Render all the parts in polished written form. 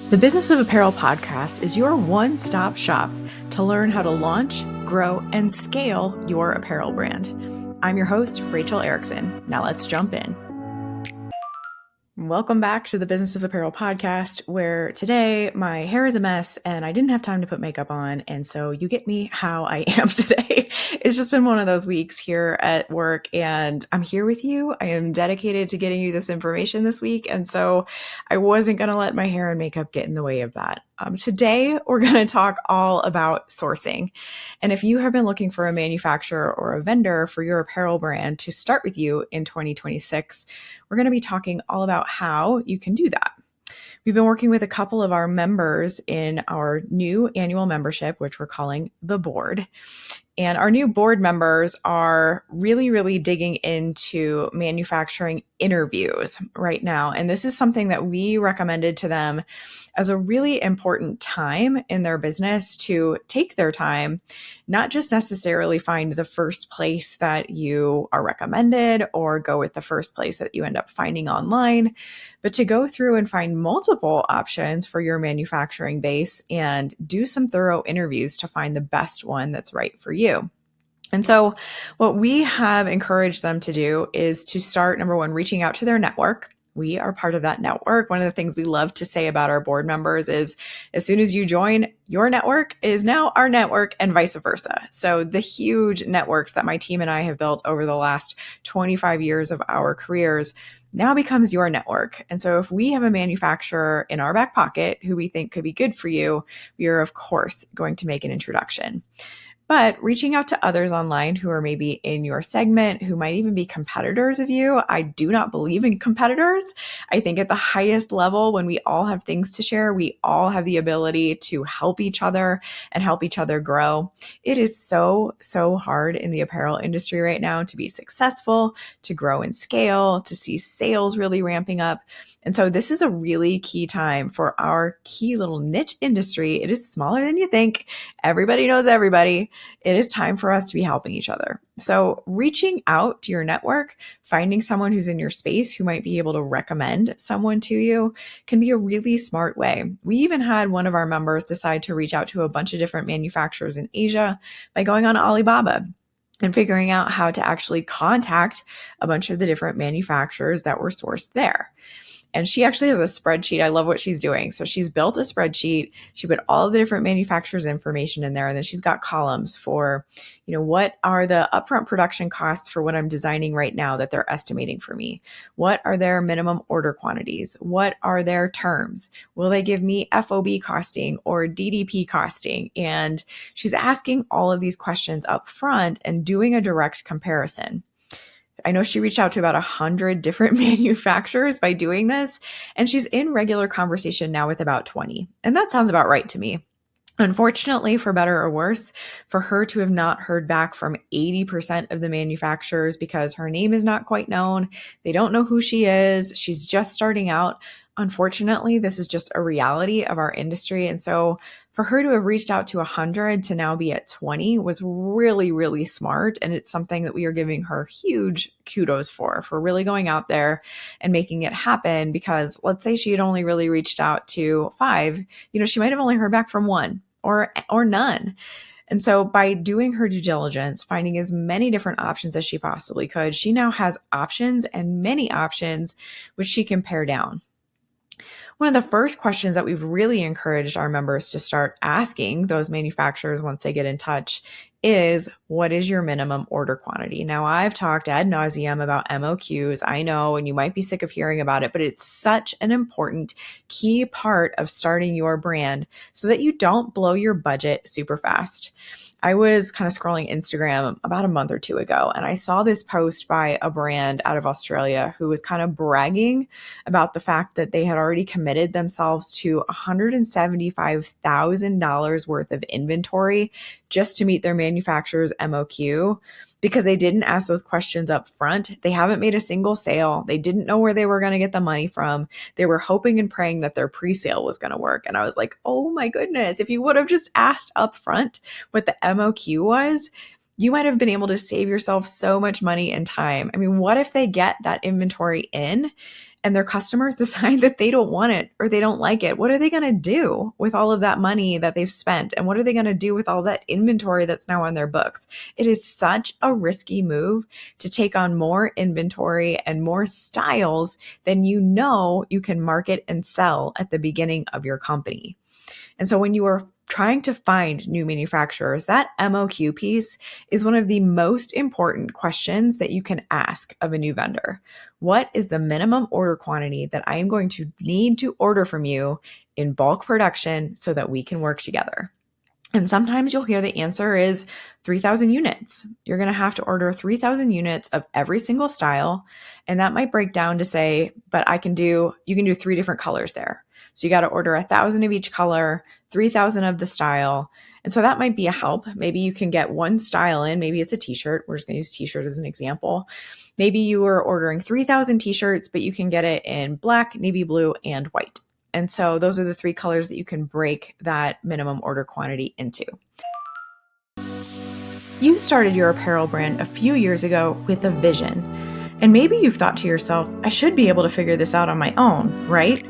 The Business of Apparel podcast is your one-stop shop to learn how to launch, grow, and scale your apparel brand. I'm your host, Rachel Erickson. Now let's jump in. Welcome back to the Business of Apparel podcast, where today my hair is a mess and I didn't have time to put makeup on. And so you get me how I am today. It's just been one of those weeks here at work and I'm here with you. I am dedicated to getting you this information this week. And so I wasn't going to let my hair and makeup get in the way of that. Today, we're going to talk all about sourcing. And if you have been looking for a manufacturer or a vendor for your apparel brand to start with you in 2026, we're going to be talking all about how you can do that. We've been working with a couple of our members in our new annual membership, which we're calling the board. And our new board members are really digging into manufacturing interviews right now. And this is something that we recommended to them as a really important time in their business to take their time, not just necessarily find the first place that you are recommended or go with the first place that you end up finding online, but to go through and find multiple options for your manufacturing base and do some thorough interviews to find the best one that's right for you. And so what we have encouraged them to do is to start, number one, reaching out to their network. We are part of that network. One of the things we love to say about our board members is as soon as you join, your network is now our network and vice versa. So the huge networks that my team and I have built over the last 25 years of our careers now becomes your network. And so if we have a manufacturer in our back pocket who we think could be good for you, we are of course going to make an introduction. But reaching out to others online who are maybe in your segment, who might even be competitors of you. I do not believe in competitors. I think at the highest level, when we all have things to share, we all have the ability to help each other and help each other grow. It is so hard in the apparel industry right now to be successful, to grow and scale, to see sales really ramping up. And so this is a really key time for our key little niche industry. It is smaller than you think. Everybody knows everybody. It is time for us to be helping each other. So reaching out to your network, finding someone who's in your space who might be able to recommend someone to you can be a really smart way. We even had one of our members decide to reach out to a bunch of different manufacturers in Asia by going on Alibaba and figuring out how to actually contact a bunch of the different manufacturers that were sourced there. And she actually has a spreadsheet. I love what she's doing. So she's built a spreadsheet. She put all of the different manufacturers' information in there. And then she's got columns for, what are the upfront production costs for what I'm designing right now that they're estimating for me? What are their minimum order quantities? What are their terms? Will they give me FOB costing or DDP costing? And she's asking all of these questions up front and doing a direct comparison. I know she reached out to about 100 different manufacturers by doing this, and she's in regular conversation now with about 20. And that sounds about right to me. Unfortunately, for better or worse, for her to have not heard back from 80% of the manufacturers because her name is not quite known, they don't know who she is, she's just starting out. Unfortunately, this is just a reality of our industry. And so for her to have reached out to 100 to now be at 20 was really smart. And it's something that we are giving her huge kudos for really going out there and making it happen. Because let's say she had only really reached out to 5, she might have only heard back from 1 or none. And so by doing her due diligence, finding as many different options as she possibly could, she now has options and many options which she can pare down. One of the first questions that we've really encouraged our members to start asking those manufacturers once they get in touch is, what is your minimum order quantity? Now, I've talked ad nauseum about MOQs. I know, and you might be sick of hearing about it, but it's such an important key part of starting your brand so that you don't blow your budget super fast. I was kind of scrolling Instagram about a month or two ago, and I saw this post by a brand out of Australia who was kind of bragging about the fact that they had already committed themselves to $175,000 worth of inventory just to meet their manufacturer's MOQ. Because they didn't ask those questions up front. They haven't made a single sale. They didn't know where they were going to get the money from. They were hoping and praying that their pre-sale was going to work. And I was like, oh my goodness, if you would have just asked up front what the MOQ was, you might have been able to save yourself so much money and time. I mean, what if they get that inventory in and their customers decide that they don't want it or they don't like it, what are they going to do with all of that money that they've spent? And what are they going to do with all that inventory that's now on their books? It is such a risky move to take on more inventory and more styles than you can market and sell at the beginning of your company. And so when you are trying to find new manufacturers, that MOQ piece is one of the most important questions that you can ask of a new vendor. What is the minimum order quantity that I am going to need to order from you in bulk production so that we can work together? And sometimes you'll hear the answer is 3,000 units. You're going to have to order 3,000 units of every single style. And that might break down to say, but you can do 3 different colors there. So you got to order 1,000 of each color, 3,000 of the style. And so that might be a help. Maybe you can get one style in. Maybe it's a t-shirt. We're just going to use t-shirt as an example. Maybe you are ordering 3,000 t-shirts, but you can get it in black, navy blue, and white. And so those are the 3 colors that you can break that minimum order quantity into. You started your apparel brand a few years ago with a vision. And maybe you've thought to yourself, I should be able to figure this out on my own, right?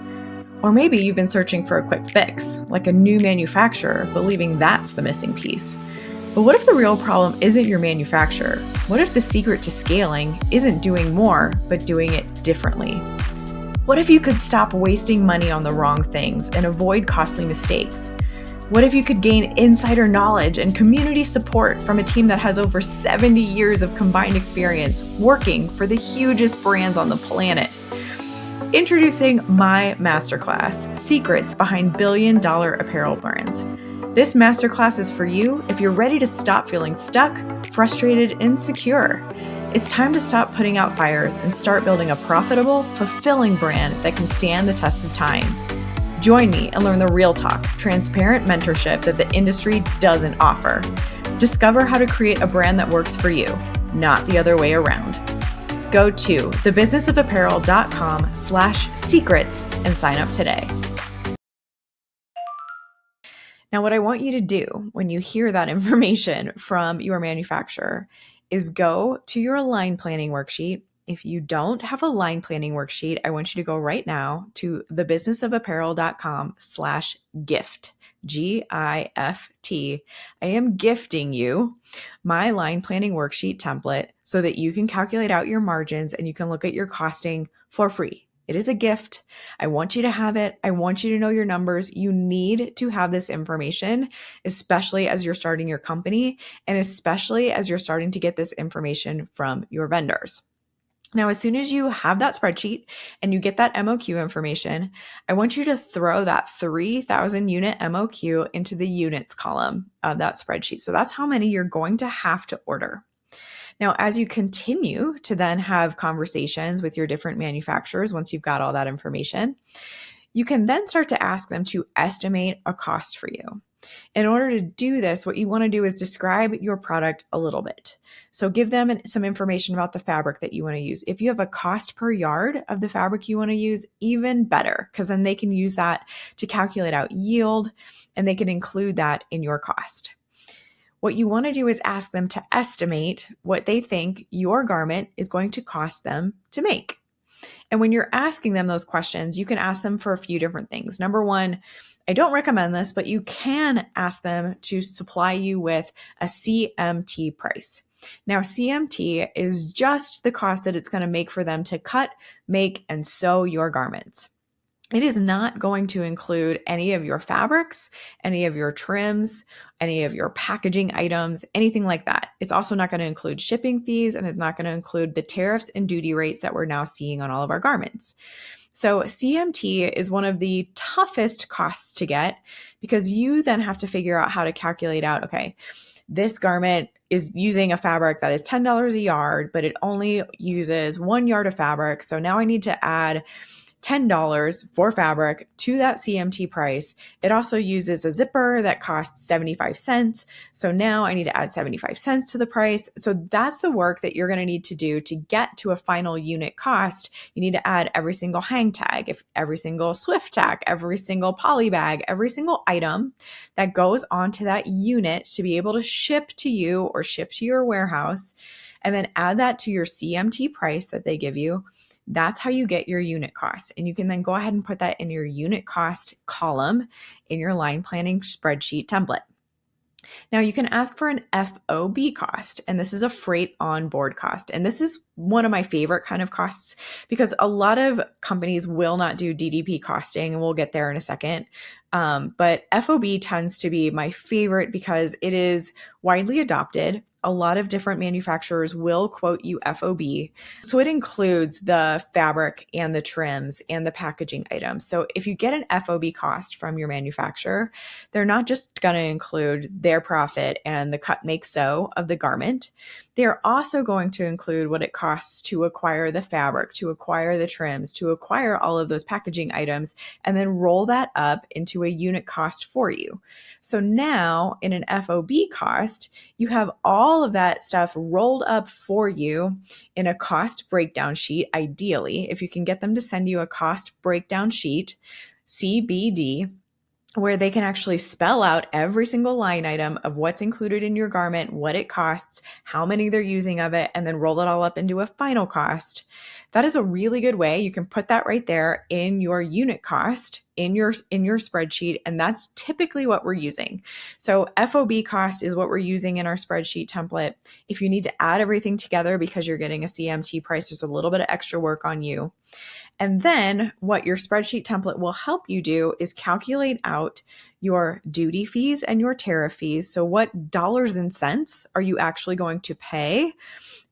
Or maybe you've been searching for a quick fix, like a new manufacturer, believing that's the missing piece. But what if the real problem isn't your manufacturer? What if the secret to scaling isn't doing more, but doing it differently? What if you could stop wasting money on the wrong things and avoid costly mistakes? What if you could gain insider knowledge and community support from a team that has over 70 years of combined experience working for the hugest brands on the planet? Introducing my masterclass, Secrets Behind Billion-Dollar Apparel Brands. This masterclass is for you if you're ready to stop feeling stuck, frustrated, and insecure. It's time to stop putting out fires and start building a profitable, fulfilling brand that can stand the test of time. Join me and learn the real talk, transparent mentorship that the industry doesn't offer. Discover how to create a brand that works for you, not the other way around. Go to thebusinessofapparel.com/secrets and sign up today. Now, what I want you to do when you hear that information from your manufacturer is go to your line planning worksheet. If you don't have a line planning worksheet, I want you to go right now to thebusinessofapparel.com/gift, GIFT. I am gifting you my line planning worksheet template so that you can calculate out your margins and you can look at your costing for free. It is a gift. I want you to have it. I want you to know your numbers. You need to have this information, especially as you're starting your company and especially as you're starting to get this information from your vendors. Now, as soon as you have that spreadsheet and you get that MOQ information, I want you to throw that 3,000 unit MOQ into the units column of that spreadsheet. So that's how many you're going to have to order. Now, as you continue to then have conversations with your different manufacturers, once you've got all that information, you can then start to ask them to estimate a cost for you. In order to do this, what you want to do is describe your product a little bit. So give them some information about the fabric that you want to use. If you have a cost per yard of the fabric you want to use, even better, because then they can use that to calculate out yield and they can include that in your cost. What you want to do is ask them to estimate what they think your garment is going to cost them to make. And when you're asking them those questions, you can ask them for a few different things. Number one, I don't recommend this, but you can ask them to supply you with a CMT price. Now, CMT is just the cost that it's going to make for them to cut, make, and sew your garments. It is not going to include any of your fabrics, any of your trims, any of your packaging items, anything like that. It's also not going to include shipping fees, and it's not going to include the tariffs and duty rates that we're now seeing on all of our garments. So CMT is one of the toughest costs to get because you then have to figure out how to calculate out, okay, this garment is using a fabric that is $10 a yard, but it only uses 1 yard of fabric. So now I need to add $10 for fabric to that CMT price. It also uses a zipper that costs 75 cents. So now I need to add 75 cents to the price. So that's the work that you're going to need to do to get to a final unit cost. You need to add every single hang tag, every single Swift tag, every single poly bag, every single item that goes onto that unit to be able to ship to you or ship to your warehouse, and then add that to your CMT price that they give you. That's how you get your unit cost. And you can then go ahead and put that in your unit cost column in your line planning spreadsheet template. Now you can ask for an FOB cost, and this is a freight on board cost. And this is one of my favorite kind of costs because a lot of companies will not do DDP costing, and we'll get there in a second. But FOB tends to be my favorite because it is widely adopted. A lot of different manufacturers will quote you FOB. So it includes the fabric and the trims and the packaging items. So if you get an FOB cost from your manufacturer, they're not just going to include their profit and the cut, make, sew of the garment. They're also going to include what it costs to acquire the fabric, to acquire the trims, to acquire all of those packaging items, and then roll that up into a unit cost for you. So now in an FOB cost, you have all of that stuff rolled up for you in a cost breakdown sheet. Ideally, if you can get them to send you a cost breakdown sheet, CBD, where they can actually spell out every single line item of what's included in your garment, what it costs, how many they're using of it, and then roll it all up into a final cost. That is a really good way. You can put that right there in your unit cost in your spreadsheet, and that's typically what we're using. So FOB cost is what we're using in our spreadsheet template. If you need to add everything together because you're getting a CMT price, there's a little bit of extra work on you. And then what your spreadsheet template will help you do is calculate out your duty fees and your tariff fees. So what dollars and cents are you actually going to pay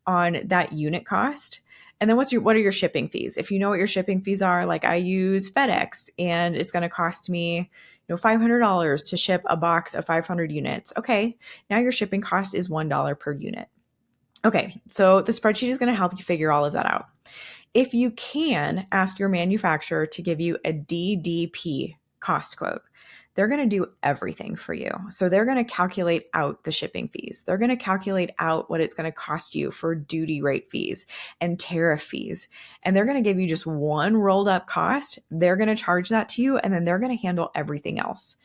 on that unit cost? And then what are your shipping fees? If you know what your shipping fees are, like I use FedEx and it's going to cost me, $500 to ship a box of 500 units. Okay, now your shipping cost is $1 per unit. Okay, so the spreadsheet is going to help you figure all of that out. If you can ask your manufacturer to give you a DDP cost quote, they're going to do everything for you. So they're going to calculate out the shipping fees. They're going to calculate out what it's going to cost you for duty rate fees and tariff fees. And they're going to give you just one rolled up cost. They're going to charge that to you, and then they're going to handle everything else.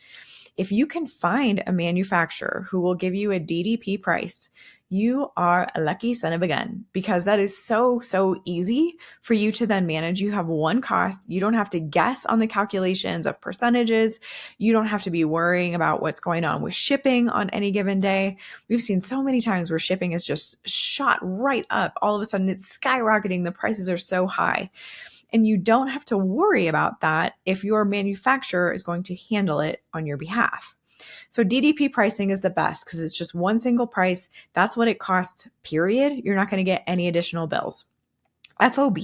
If you can find a manufacturer who will give you a DDP price, you are a lucky son of a gun, because that is so easy for you to then manage. You have one cost. You don't have to guess on the calculations of percentages. You don't have to be worrying about what's going on with shipping on any given day. We've seen so many times where shipping is just shot right up. All of a sudden it's skyrocketing. The prices are so high. And you don't have to worry about that if your manufacturer is going to handle it on your behalf. So DDP pricing is the best because it's just one single price. That's what it costs, period. You're not going to get any additional bills. FOB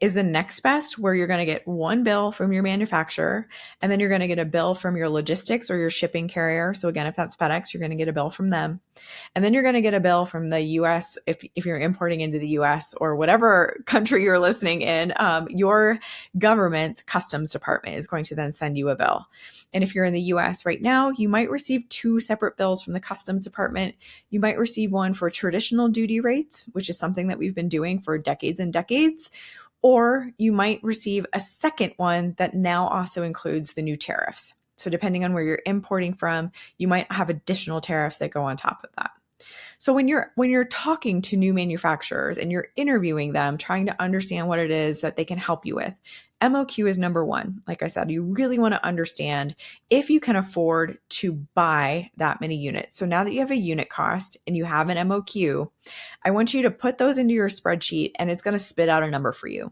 is the next best, where you're going to get one bill from your manufacturer, and then you're going to get a bill from your logistics or your shipping carrier. So again, if that's FedEx, you're going to get a bill from them. And then you're going to get a bill from the US if you're importing into the US or whatever country you're listening in. Your government's customs department is going to then send you a bill. And if you're in the US right now, you might receive two separate bills from the customs department. You might receive one for traditional duty rates, which is something that we've been doing for decades and decades, or you might receive a second one that now also includes the new tariffs. So depending on where you're importing from, you might have additional tariffs that go on top of that. So when you're talking to new manufacturers and you're interviewing them, trying to understand what it is that they can help you with, MOQ is number one. Like I said, you really want to understand if you can afford to buy that many units. So now that you have a unit cost and you have an MOQ, I want you to put those into your spreadsheet, and it's going to spit out a number for you.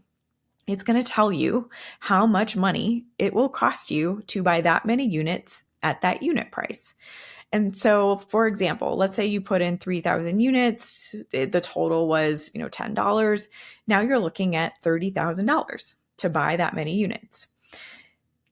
It's going to tell you how much money it will cost you to buy that many units at that unit price. And so, for example, let's say you put in 3,000 units, the total was, $10. Now you're looking at $30,000 to buy that many units.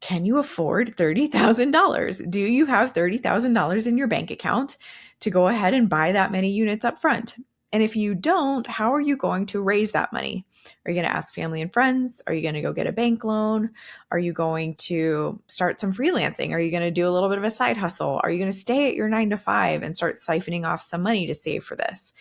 Can you afford $30,000? Do you have $30,000 in your bank account to go ahead and buy that many units up front? And if you don't, how are you going to raise that money? Are you going to ask family and friends? Are you going to go get a bank loan? Are you going to start some freelancing? Are you going to do a little bit of a side hustle? Are you going to stay at your 9 to 5 and start siphoning off some money to save for this?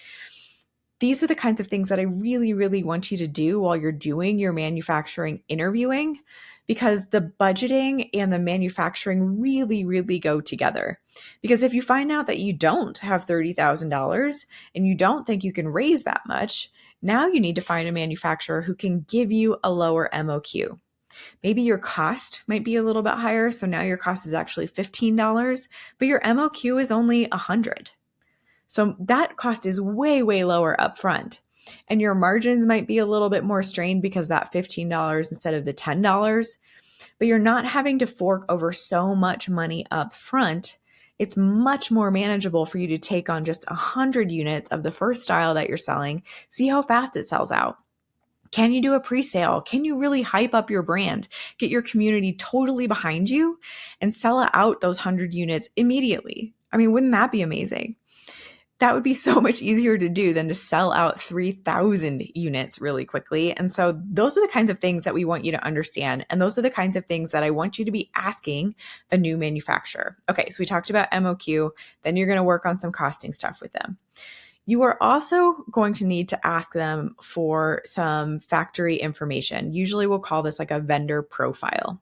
These are the kinds of things that I really, really want you to do while you're doing your manufacturing interviewing, because the budgeting and the manufacturing really, really go together. Because if you find out that you don't have $30,000 and you don't think you can raise that much, Now you need to find a manufacturer who can give you a lower MOQ. Maybe your cost might be a little bit higher. So now your cost is actually $15, but your MOQ is only $100. So that cost is way, way lower up front. And your margins might be a little bit more strained because that $15 instead of the $10, but you're not having to fork over so much money up front. It's much more manageable for you to take on just 100 units of the first style that you're selling, see how fast it sells out. Can you do a pre-sale? Can you really hype up your brand, get your community totally behind you and sell out those 100 units immediately? I mean, wouldn't that be amazing? That would be so much easier to do than to sell out 3,000 units really quickly. And so those are the kinds of things that we want you to understand. And those are the kinds of things that I want you to be asking a new manufacturer. Okay, so we talked about MOQ, then you're going to work on some costing stuff with them. You are also going to need to ask them for some factory information. Usually we'll call this like a vendor profile.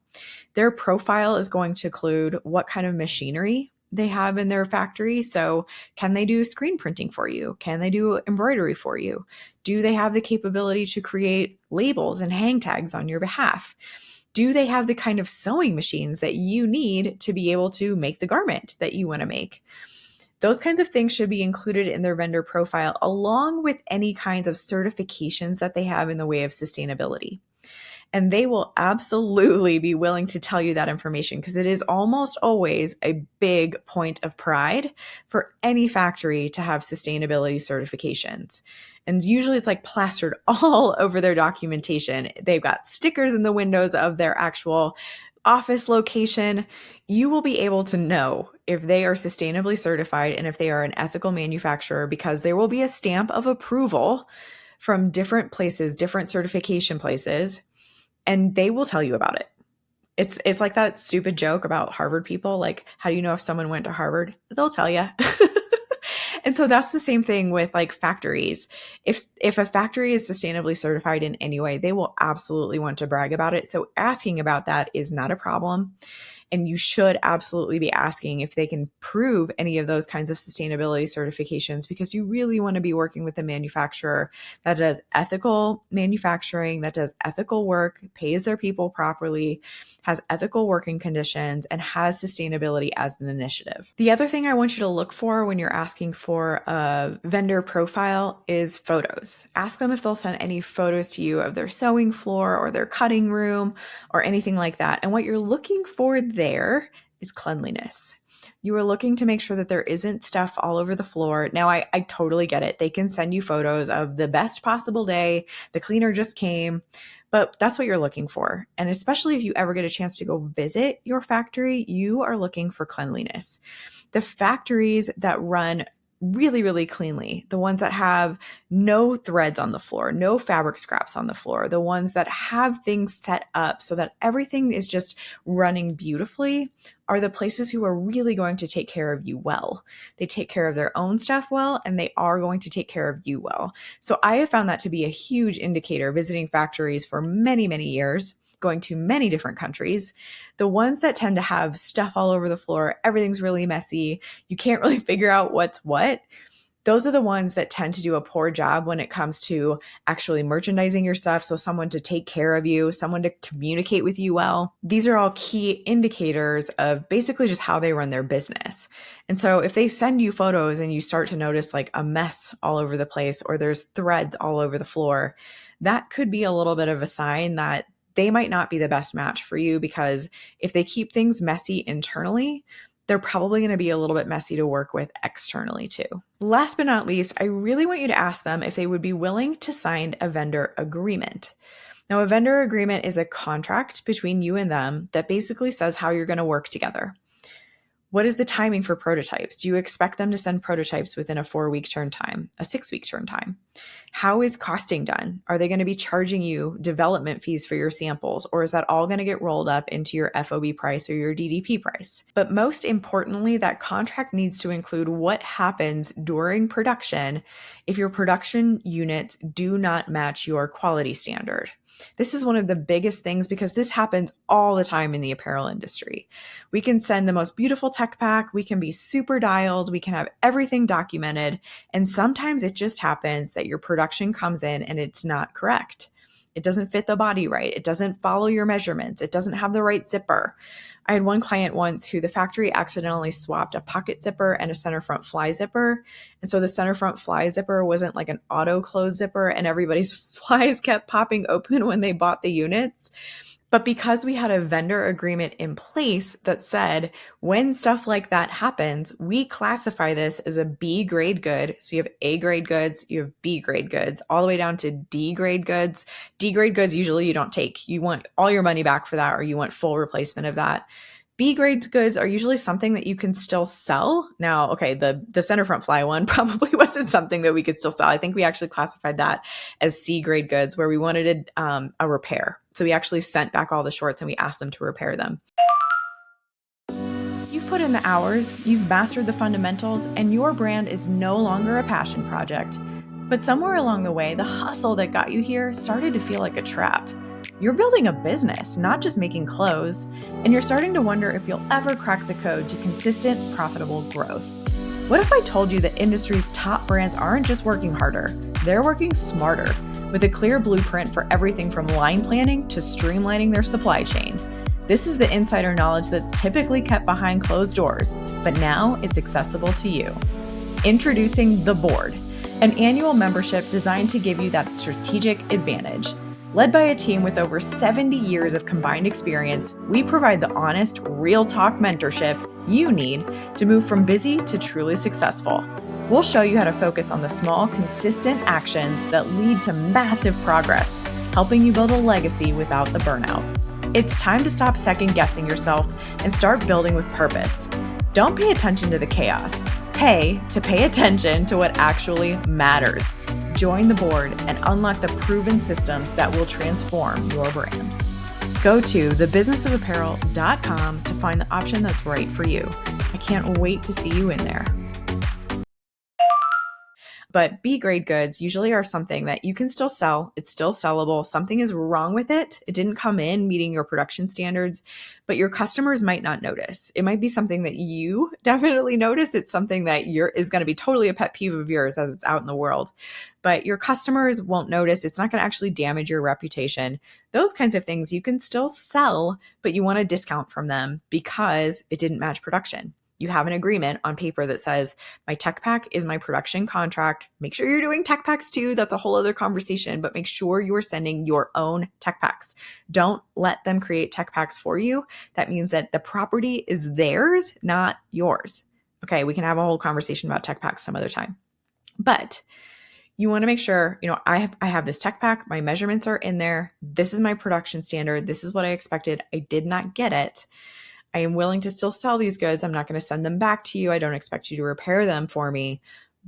Their profile is going to include what kind of machinery they have in their factory. So can they do screen printing for you? Can they do embroidery for you? Do they have the capability to create labels and hang tags on your behalf? Do they have the kind of sewing machines that you need to be able to make the garment that you want to make? Those kinds of things should be included in their vendor profile, along with any kinds of certifications that they have in the way of sustainability. And they will absolutely be willing to tell you that information because it is almost always a big point of pride for any factory to have sustainability certifications. And usually it's like plastered all over their documentation. They've got stickers in the windows of their actual office location. You will be able to know if they are sustainably certified and if they are an ethical manufacturer because there will be a stamp of approval from different places, different certification places, and they will tell you about it. It's like that stupid joke about Harvard people. Like, how do you know if someone went to Harvard? They'll tell you. And so that's the same thing with like factories. If a factory is sustainably certified in any way, they will absolutely want to brag about it. So asking about that is not a problem. And you should absolutely be asking if they can prove any of those kinds of sustainability certifications because you really want to be working with a manufacturer that does ethical manufacturing, that does ethical work, pays their people properly, has ethical working conditions, and has sustainability as an initiative. The other thing I want you to look for when you're asking for a vendor profile is photos. Ask them if they'll send any photos to you of their sewing floor or their cutting room or anything like that. And what you're looking for there is cleanliness. You are looking to make sure that there isn't stuff all over the floor. Now, I totally get it. They can send you photos of the best possible day. The cleaner just came, but that's what you're looking for. And especially if you ever get a chance to go visit your factory, you are looking for cleanliness. The factories that run really, really cleanly, the ones that have no threads on the floor, no fabric scraps on the floor, the ones that have things set up so that everything is just running beautifully are the places who are really going to take care of you well. They take care of their own stuff well, and they are going to take care of you well. So I have found that to be a huge indicator visiting factories for many, many years, going to many different countries. The ones that tend to have stuff all over the floor, everything's really messy, you can't really figure out what's what, those are the ones that tend to do a poor job when it comes to actually merchandising your stuff. So someone to take care of you, someone to communicate with you well. These are all key indicators of basically just how they run their business. And so if they send you photos and you start to notice like a mess all over the place or there's threads all over the floor, that could be a little bit of a sign that they might not be the best match for you because if they keep things messy internally, they're probably going to be a little bit messy to work with externally too. Last but not least, I really want you to ask them if they would be willing to sign a vendor agreement. Now, a vendor agreement is a contract between you and them that basically says how you're going to work together. What is the timing for prototypes? Do you expect them to send prototypes within a 4-week turn time, a 6-week turn time? How is costing done? Are they going to be charging you development fees for your samples, or is that all going to get rolled up into your FOB price or your DDP price? But most importantly, that contract needs to include what happens during production if your production units do not match your quality standard. This is one of the biggest things because this happens all the time in the apparel industry. We can send the most beautiful tech pack, we can be super dialed, we can have everything documented, and sometimes it just happens that your production comes in and it's not correct. It doesn't fit the body right. It doesn't follow your measurements. It doesn't have the right zipper. I had one client once who the factory accidentally swapped a pocket zipper and a center front fly zipper. And so the center front fly zipper wasn't like an auto close zipper, and everybody's flies kept popping open when they bought the units. But because we had a vendor agreement in place that said when stuff like that happens, we classify this as a B grade good. So you have A grade goods, you have B grade goods, all the way down to D grade goods. D grade goods usually you don't take. You want all your money back for that, or you want full replacement of that. B grade goods are usually something that you can still sell. Now, okay, the center front fly one probably wasn't something that we could still sell. I think we actually classified that as C grade goods where we wanted a repair. So we actually sent back all the shorts and we asked them to repair them. You've put in the hours, you've mastered the fundamentals, and your brand is no longer a passion project. But somewhere along the way, the hustle that got you here started to feel like a trap. You're building a business, not just making clothes, and you're starting to wonder if you'll ever crack the code to consistent, profitable growth. What if I told you that industry's top brands aren't just working harder, they're working smarter, with a clear blueprint for everything from line planning to streamlining their supply chain? This is the insider knowledge that's typically kept behind closed doors, but now it's accessible to you. Introducing The Board, an annual membership designed to give you that strategic advantage. Led by a team with over 70 years of combined experience, we provide the honest, real talk mentorship you need to move from busy to truly successful. We'll show you how to focus on the small, consistent actions that lead to massive progress, helping you build a legacy without the burnout. It's time to stop second-guessing yourself and start building with purpose. Don't pay attention to the chaos. Pay attention to what actually matters. Join the board and unlock the proven systems that will transform your brand. Go to thebusinessofapparel.com to find the option that's right for you. I can't wait to see you in there. But B grade goods usually are something that you can still sell. It's still sellable. Something is wrong with it. It didn't come in meeting your production standards, but your customers might not notice. It might be something that you definitely notice. It's something that is going to be totally a pet peeve of yours as it's out in the world, but your customers won't notice. It's not going to actually damage your reputation. Those kinds of things you can still sell, but you want a discount from them because it didn't match production. You have an agreement on paper that says, my tech pack is my production contract. Make sure you're doing tech packs too. That's a whole other conversation, but make sure you are sending your own tech packs. Don't let them create tech packs for you. That means that the property is theirs, not yours. Okay, we can have a whole conversation about tech packs some other time. But you want to make sure, I have this tech pack. My measurements are in there. This is my production standard. This is what I expected. I did not get it. I am willing to still sell these goods. I'm not going to send them back to you. I don't expect you to repair them for me,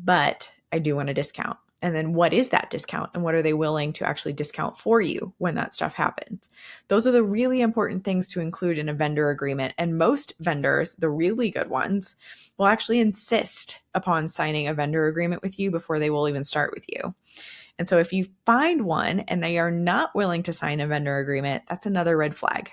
but I do want a discount. And then what is that discount and what are they willing to actually discount for you when that stuff happens? Those are the really important things to include in a vendor agreement. And most vendors, the really good ones, will actually insist upon signing a vendor agreement with you before they will even start with you. And so if you find one and they are not willing to sign a vendor agreement, that's another red flag.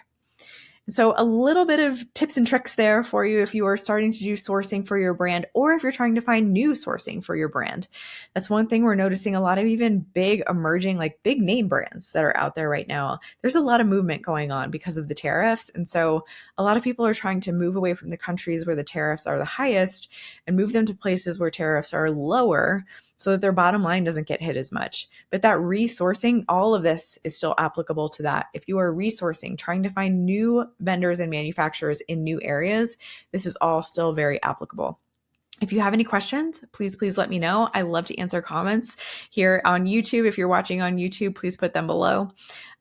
So a little bit of tips and tricks there for you if you are starting to do sourcing for your brand, or if you're trying to find new sourcing for your brand. That's one thing we're noticing a lot of even big emerging, like big name brands that are out there right now. There's a lot of movement going on because of the tariffs. And so a lot of people are trying to move away from the countries where the tariffs are the highest and move them to places where tariffs are lower, so that their bottom line doesn't get hit as much. But that resourcing, all of this is still applicable to that. If you are resourcing, trying to find new vendors and manufacturers in new areas, this is all still very applicable. If you have any questions, please let me know. I love to answer comments here on YouTube. If you're watching on YouTube, please put them below.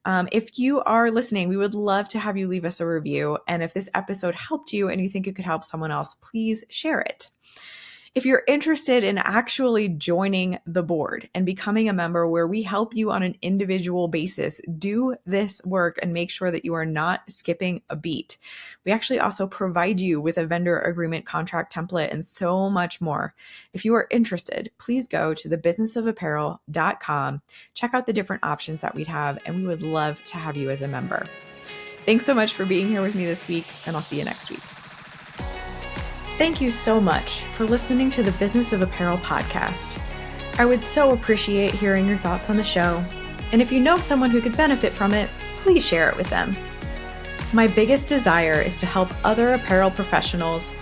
If you are listening, we would love to have you leave us a review. And if this episode helped you and you think it could help someone else, please share it. If you're interested in actually joining the board and becoming a member where we help you on an individual basis do this work and make sure that you are not skipping a beat, we actually also provide you with a vendor agreement contract template and so much more. If you are interested, please go to thebusinessofapparel.com, check out the different options that we'd have, and we would love to have you as a member. Thanks so much for being here with me this week, and I'll see you next week. Thank you so much for listening to the Business of Apparel podcast. I would so appreciate hearing your thoughts on the show. And if you know someone who could benefit from it, please share it with them. My biggest desire is to help other apparel professionals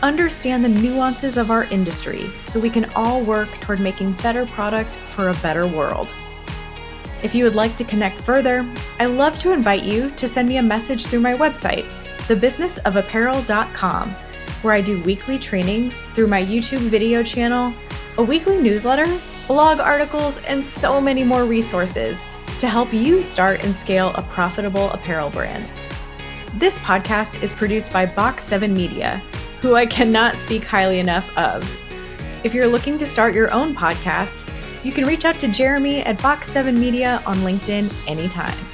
understand the nuances of our industry so we can all work toward making better product for a better world. If you would like to connect further, I'd love to invite you to send me a message through my website, thebusinessofapparel.com, where I do weekly trainings through my YouTube video channel, a weekly newsletter, blog articles, and so many more resources to help you start and scale a profitable apparel brand. This podcast is produced by Box 7 Media, who I cannot speak highly enough of. If you're looking to start your own podcast, you can reach out to Jeremy at Box 7 Media on LinkedIn anytime.